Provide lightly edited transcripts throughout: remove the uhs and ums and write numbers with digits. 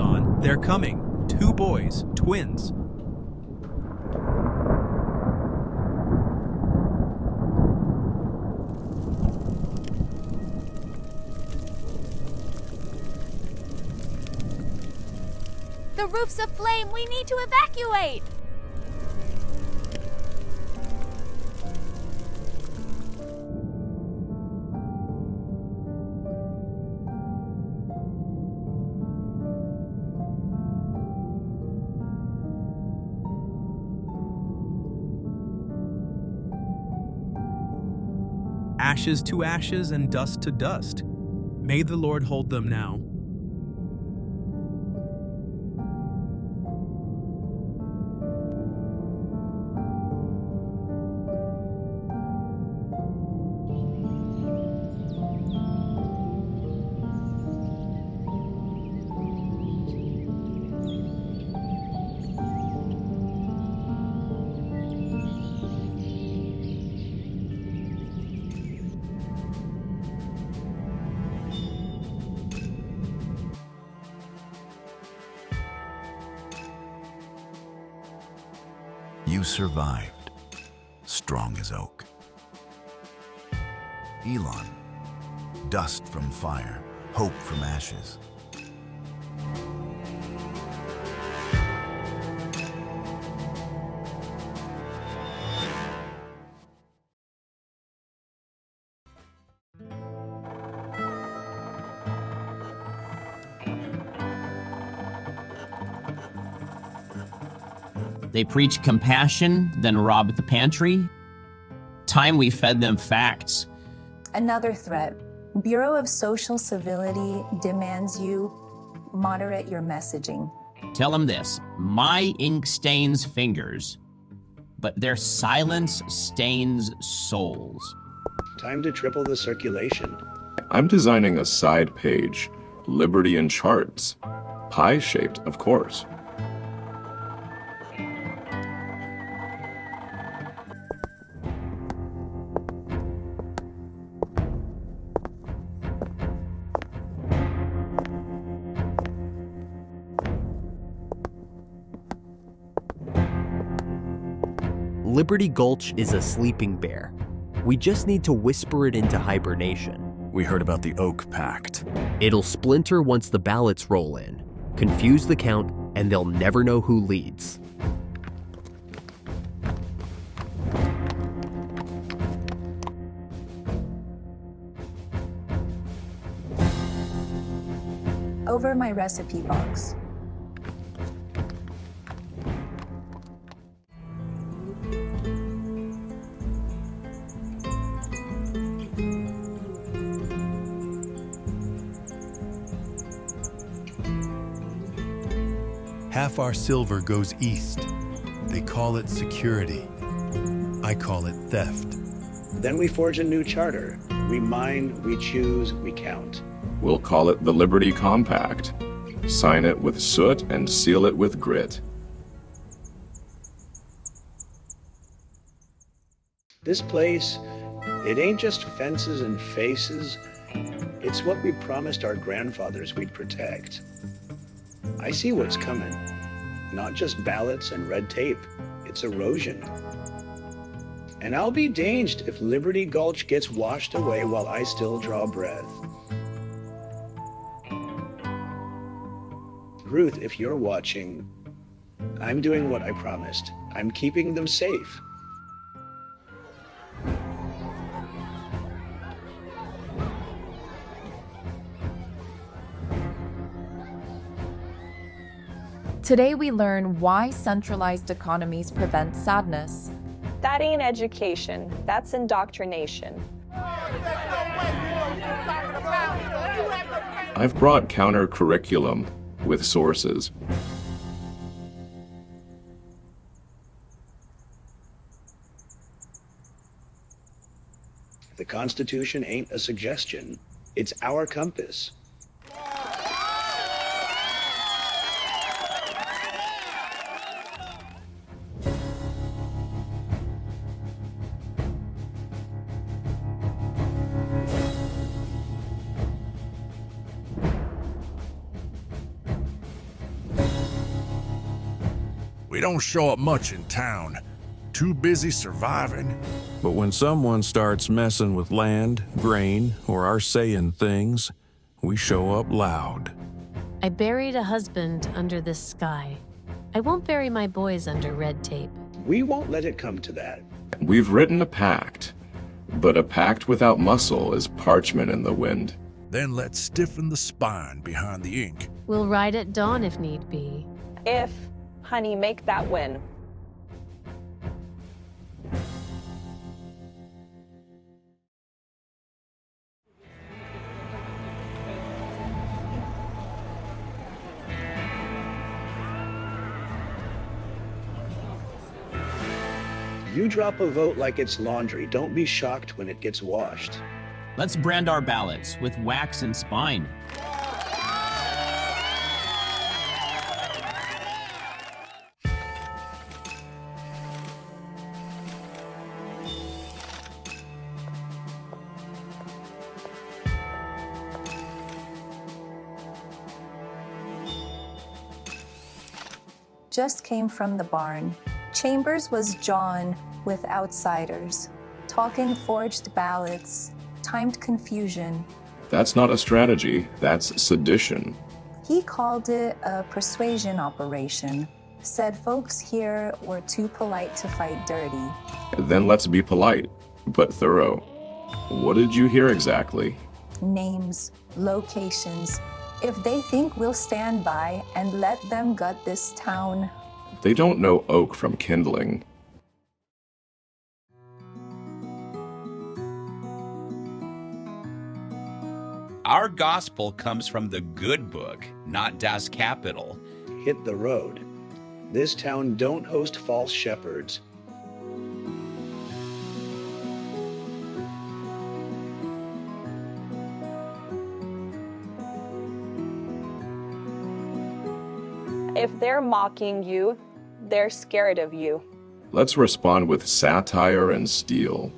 on, they're coming. 2 boys, twins. The roof's aflame! We need to evacuate! Ashes to ashes and dust to dust. May the Lord hold them now. You survived, strong as oak. Elon, dust from fire, hope from ashes. They preach compassion, then rob the pantry. Time we fed them facts. Another threat. Bureau of Social Civility demands you moderate your messaging. Tell them this, my ink stains fingers, but their silence stains souls. Time to triple the circulation. I'm designing a side page, Liberty in charts. Pie-shaped, of course. Liberty Gulch is a sleeping bear. We just need to whisper it into hibernation. We heard about the Oak Pact. It'll splinter once the ballots roll in, confuse the count, and they'll never know who leads. Over my recipe box. Half our silver goes east. They call it security. I call it theft. Then we forge a new charter. We mine, we choose, we count. We'll call it the Liberty Compact. Sign it with soot and seal it with grit. This place, it ain't just fences and faces. It's what we promised our grandfathers we'd protect. I see what's coming. Not just ballots and red tape. It's erosion. And I'll be danged if Liberty Gulch gets washed away while I still draw breath. Ruth, if you're watching, I'm doing what I promised. I'm keeping them safe. Today we learn why centralized economies prevent sadness. That ain't education, that's indoctrination. I've brought counter-curriculum with sources. The Constitution ain't a suggestion. It's our compass. We don't show up much in town. Too busy surviving. But when someone starts messing with land, grain, or our saying things, we show up loud. I buried a husband under this sky. I won't bury my boys under red tape. We won't let it come to that. We've written a pact, but a pact without muscle is parchment in the wind. Then let's stiffen the spine behind the ink. We'll ride at dawn if need be. If, honey, make that win. You drop a vote like it's laundry. Don't be shocked when it gets washed. Let's brand our ballots with wax and spine. Just came from the barn. Chambers was John with outsiders, talking forged ballots, timed confusion. That's not a strategy, that's sedition. He called it a persuasion operation, said folks here were too polite to fight dirty. Then let's be polite, but thorough. What did you hear exactly? Names, locations. If they think we'll stand by and let them gut this town. They don't know oak from kindling. Our gospel comes from the good book, not Das Kapital. Hit the road. This town don't host false shepherds. If they're mocking you, they're scared of you. Let's respond with satire and steel.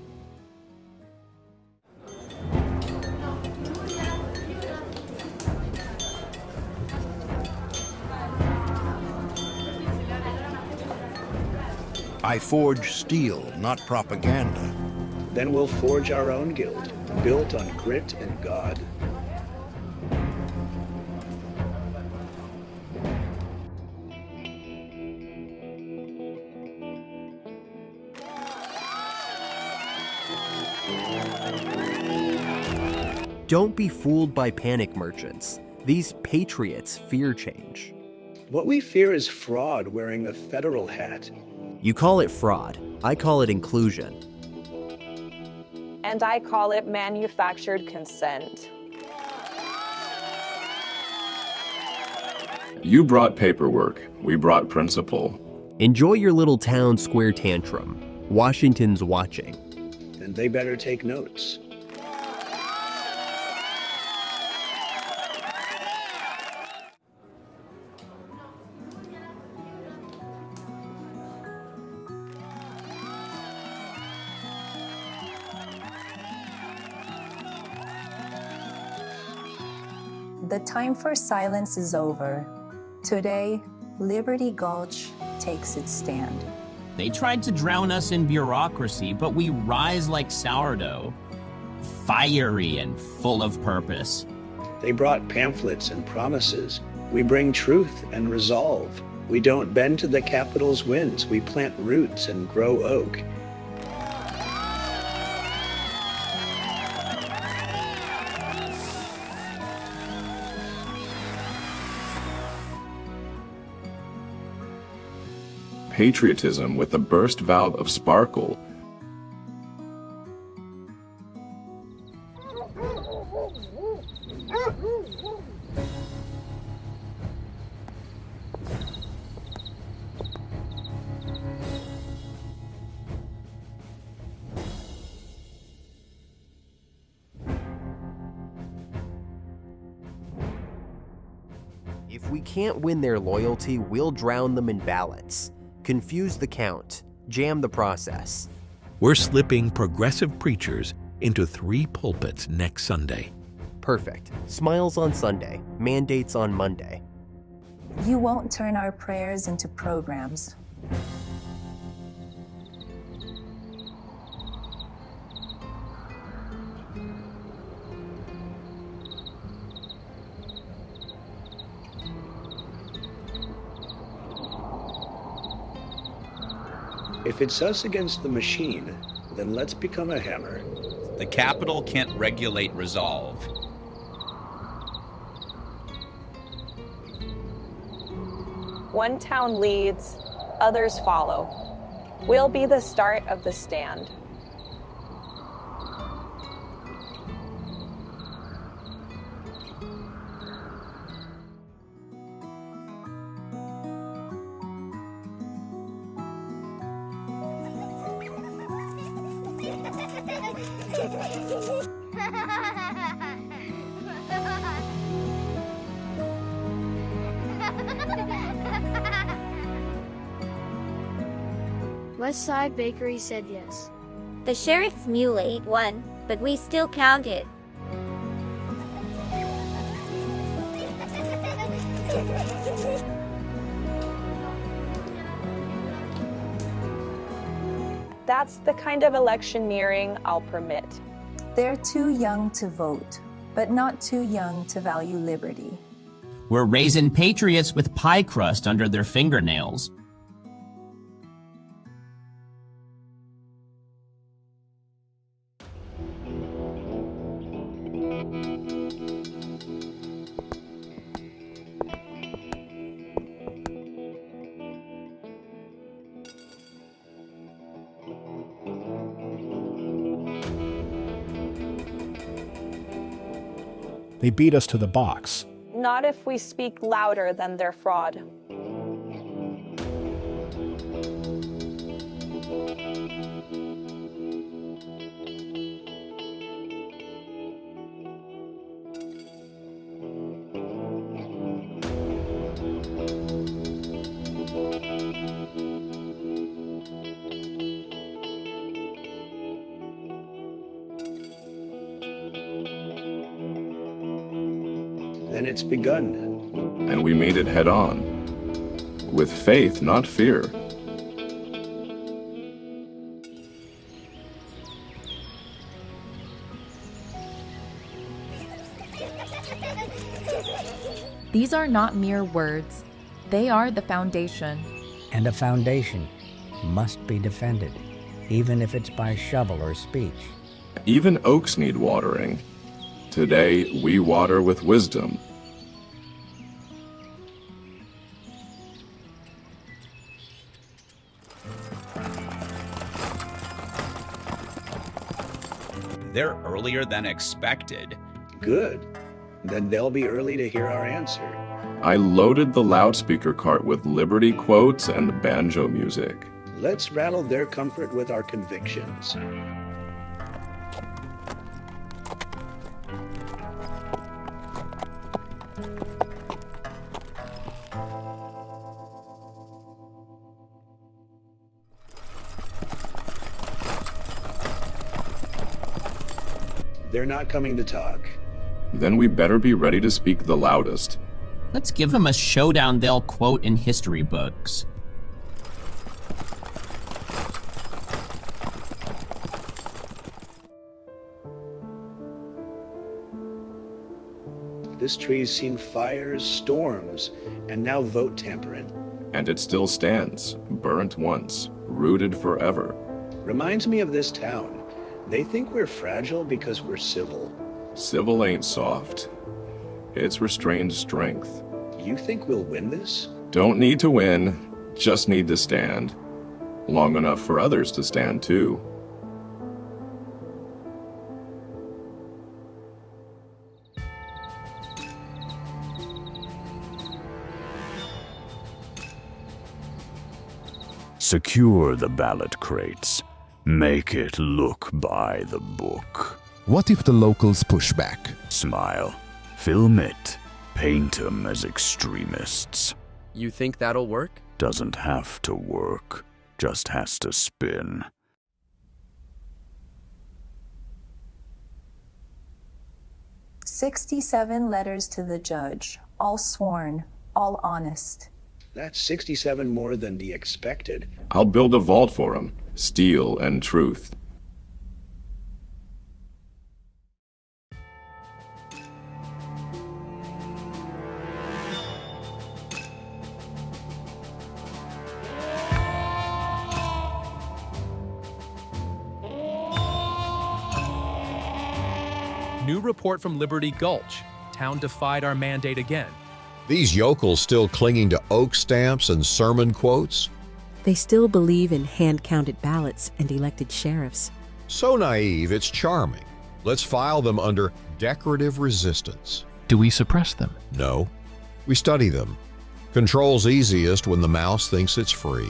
I forge steel, not propaganda. Then we'll forge our own guild, built on grit and God. Don't be fooled by panic merchants. These patriots fear change. What we fear is fraud wearing a federal hat. You call it fraud. I call it inclusion. And I call it manufactured consent. You brought paperwork. We brought principle. Enjoy your little town square tantrum. Washington's watching. Then they better take notes. The time for silence is over. Today, Liberty Gulch takes its stand. They tried to drown us in bureaucracy, but we rise like sourdough, fiery and full of purpose. They brought pamphlets and promises. We bring truth and resolve. We don't bend to the capital's winds. We plant roots and grow oak. Patriotism with a burst valve of sparkle. If we can't win their loyalty, we'll drown them in ballots. Confuse the count, jam the process. We're slipping progressive preachers into 3 pulpits next Sunday. Perfect. Smiles on Sunday, mandates on Monday. You won't turn our prayers into programs. If it's us against the machine, then let's become a hammer. The Capitol can't regulate resolve. One town leads, others follow. We'll be the start of the stand. West Side Bakery said yes. The sheriff's mule ate one, but we still counted. That's the kind of electioneering I'll permit. They're too young to vote, but not too young to value liberty. We're raising patriots with pie crust under their fingernails. They beat us to the box. Not if we speak louder than their fraud. Then it's begun. And we made it head on. With faith, not fear. These are not mere words. They are the foundation. And a foundation must be defended, even if it's by shovel or speech. Even oaks need watering. Today, we water with wisdom. They're earlier than expected. Good. Then they'll be early to hear our answer. I loaded the loudspeaker cart with Liberty quotes and banjo music. Let's rattle their comfort with our convictions. They're not coming to talk. Then we better be ready to speak the loudest. Let's give them a showdown they'll quote in history books. This tree's seen fires, storms, and now vote tampering. And it still stands, burnt once, rooted forever. Reminds me of this town. They think we're fragile because we're civil. Civil ain't soft. It's restrained strength. You think we'll win this? Don't need to win, just need to stand. Long enough for others to stand too. Secure the ballot crates. Make it look by the book. What if the locals push back? Smile. Film it. Paint 'em as extremists. You think that'll work? Doesn't have to work. Just has to spin. "67 letters to the judge, all sworn, all honest." That's 67 more than the expected. I'll build a vault for him. Steel and truth. New report from Liberty Gulch. Town defied our mandate again. These yokels still clinging to oak stamps and sermon quotes? They still believe in hand-counted ballots and elected sheriffs. So naive, it's charming. Let's file them under decorative resistance. Do we suppress them? No. We study them. Control's easiest when the mouse thinks it's free.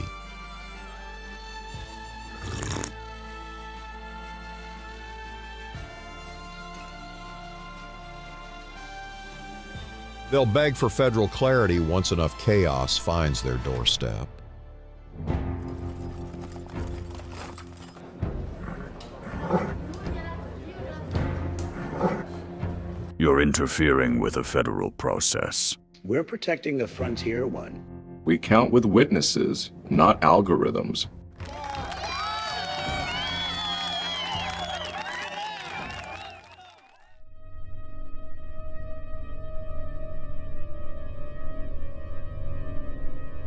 They'll beg for federal clarity once enough chaos finds their doorstep. You're interfering with a federal process. We're protecting the frontier one. We count with witnesses, not algorithms.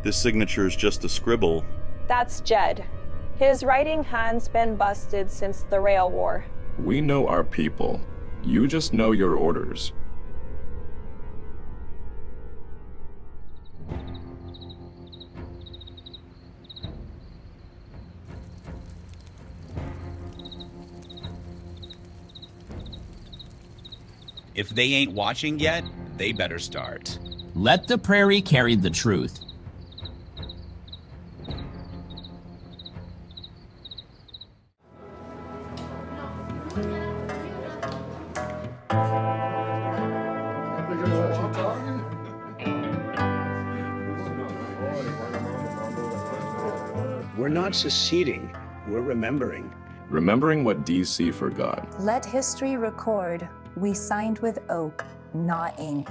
This signature is just a scribble. That's Jed. His writing hand's been busted since the rail war. We know our people. You just know your orders. If they ain't watching yet, they better start. Let the prairie carry the truth. We're not seceding, we're remembering. Remembering what DC forgot. Let history record, we signed with oak, not ink.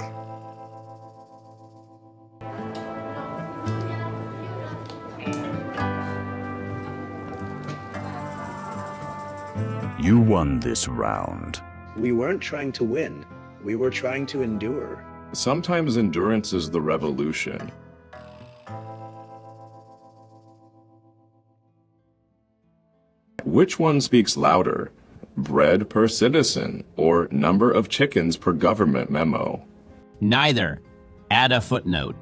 You won this round. We weren't trying to win, we were trying to endure. Sometimes endurance is the revolution. Which one speaks louder? Bread per citizen or number of chickens per government memo? Neither. Add a footnote.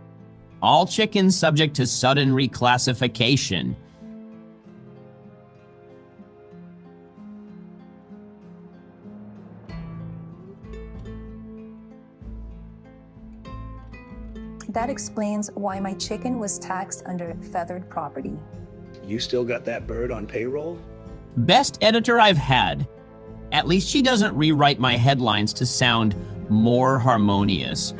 All chickens subject to sudden reclassification. That explains why my chicken was taxed under feathered property. You still got that bird on payroll? Best editor I've had. At least she doesn't rewrite my headlines to sound more harmonious.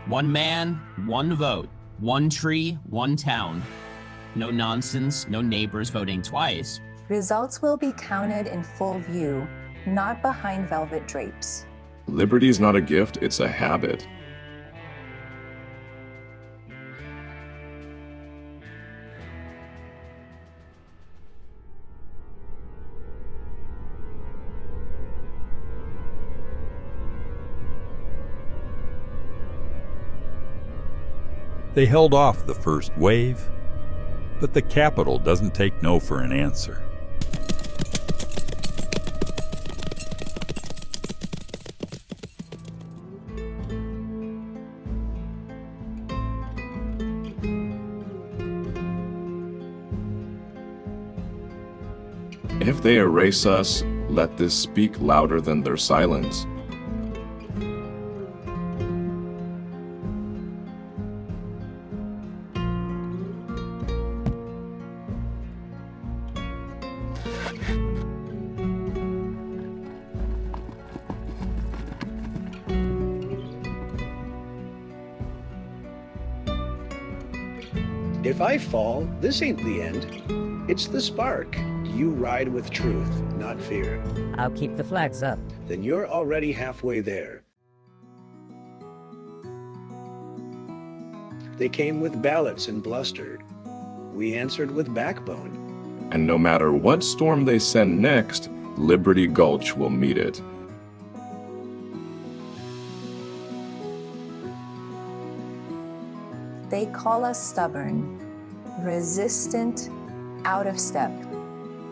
One man, one vote. One tree, one town. No nonsense, no neighbors voting twice. Results will be counted in full view, not behind velvet drapes. Liberty's not a gift, it's a habit. They held off the first wave, but the Capitol doesn't take no for an answer. If they erase us, let this speak louder than their silence. If I fall, this ain't the end. It's the spark. You ride with truth, not fear. I'll keep the flags up. Then you're already halfway there. They came with ballots and bluster. We answered with backbone. And no matter what storm they send next, Liberty Gulch will meet it. They call us stubborn, resistant, out of step.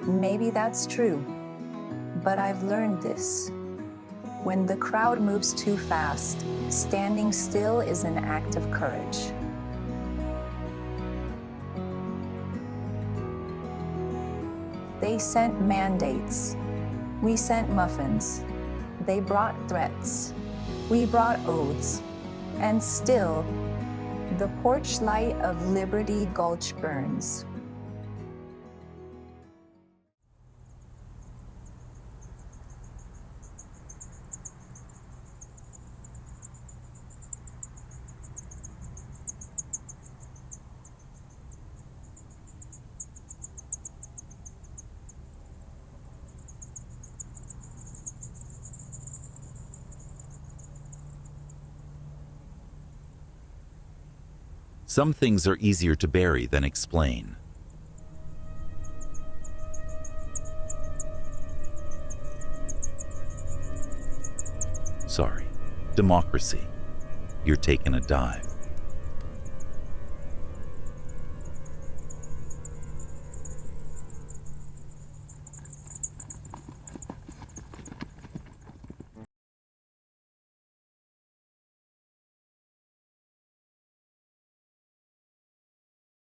Maybe that's true, but I've learned this. When the crowd moves too fast, standing still is an act of courage. They sent mandates. We sent muffins. They brought threats. We brought oaths. And still, the porch light of Liberty Gulch burns. Some things are easier to bury than explain. Sorry, democracy. You're taking a dive.